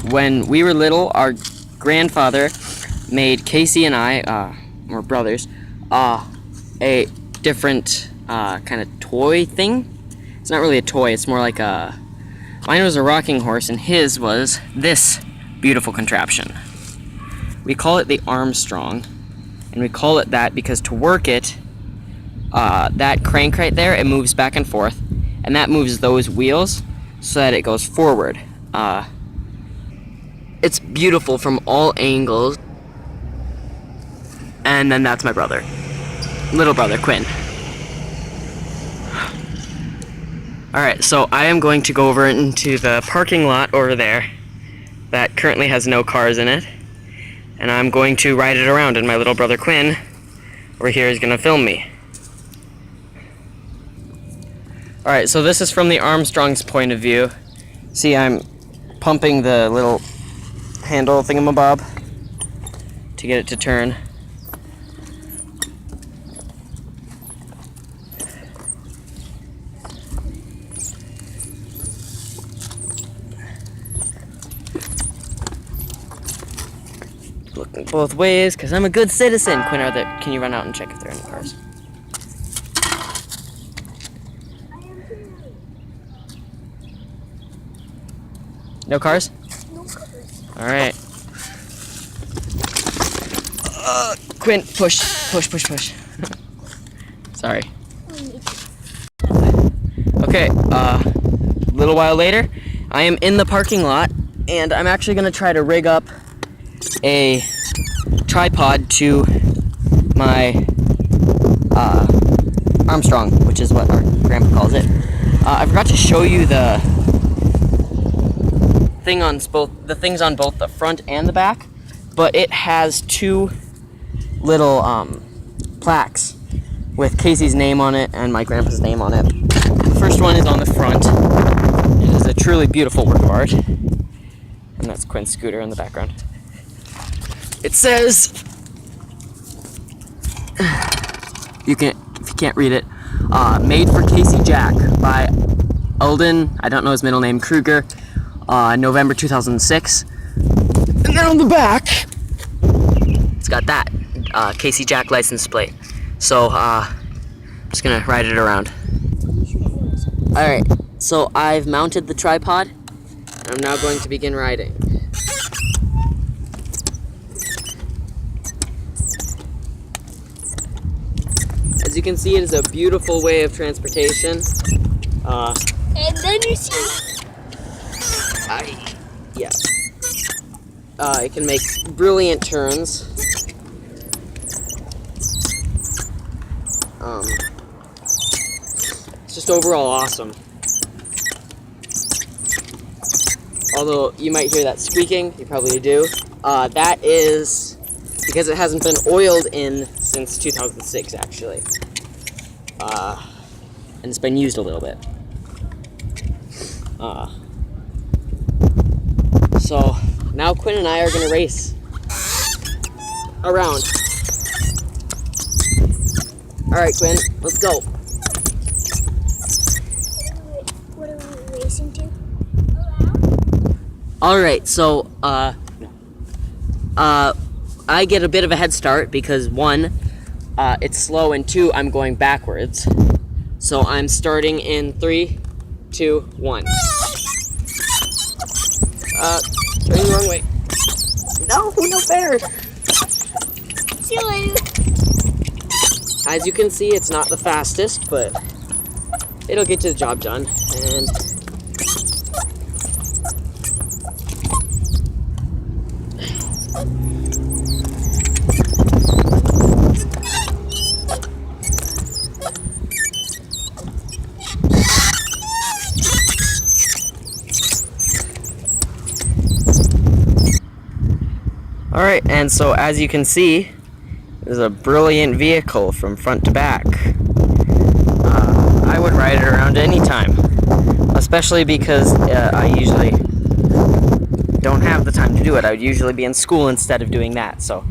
when we were little, our grandfather made Casey and I, we're brothers, a different kind of toy thing. It's not really a toy, it's more like a... Mine was a rocking horse, and his was this beautiful contraption. We call it the Armstrong, and we call it that because to work it, that crank right there, it moves back and forth, and that moves those wheels so that it goes forward. It's beautiful from all angles. And then that's my brother, little brother Quinn. Alright, so I am going to go over into the parking lot over there that currently has no cars in it, and I'm going to ride it around, and my little brother Quinn over here is going to film me. Alright, so this is from the Armstrong's point of view. See, I'm pumping the little handle thingamabob to get it to turn. Looking both ways, because I'm a good citizen. Quinn, can you run out and check if there are any cars? No cars? No cars. Alright. Quinn, push. Sorry. Okay, a little while later, I am in the parking lot, and I'm actually going to try to rig up a tripod to my Armstrong, which is what our grandpa calls it. I forgot to show you the things on both the front and the back, but it has two little plaques with Casey's name on it and my grandpa's name on it. The first one is on the front. It is a truly beautiful work of art, and that's Quinn's scooter in the background. It says, if you can't read it, made for Casey Jack by Alden, I don't know his middle name, Kruger, November 2006. And then on the back, it's got that Casey Jack license plate. So, I'm just gonna ride it around. Alright, so I've mounted the tripod, and I'm now going to begin riding. As you can see, it is a beautiful way of transportation. And then you see... Yeah. It can make brilliant turns. It's just overall awesome. Although you might hear that squeaking, you probably do. That is because it hasn't been oiled in since 2006, actually. And it's been used a little bit. So now Quinn and I are gonna race around. Alright, Quinn, let's go. What are we racing to? Alright, so I get a bit of a head start because one, it's slow, and two, I'm going backwards. So I'm starting in 3, 2, 1. Turning the wrong way. No fair. See you later. As you can see, it's not the fastest, but it'll get the job done. And alright, and so as you can see, there's a brilliant vehicle from front to back. I would ride it around anytime, especially because I usually don't have the time to do it. I would usually be in school instead of doing that, so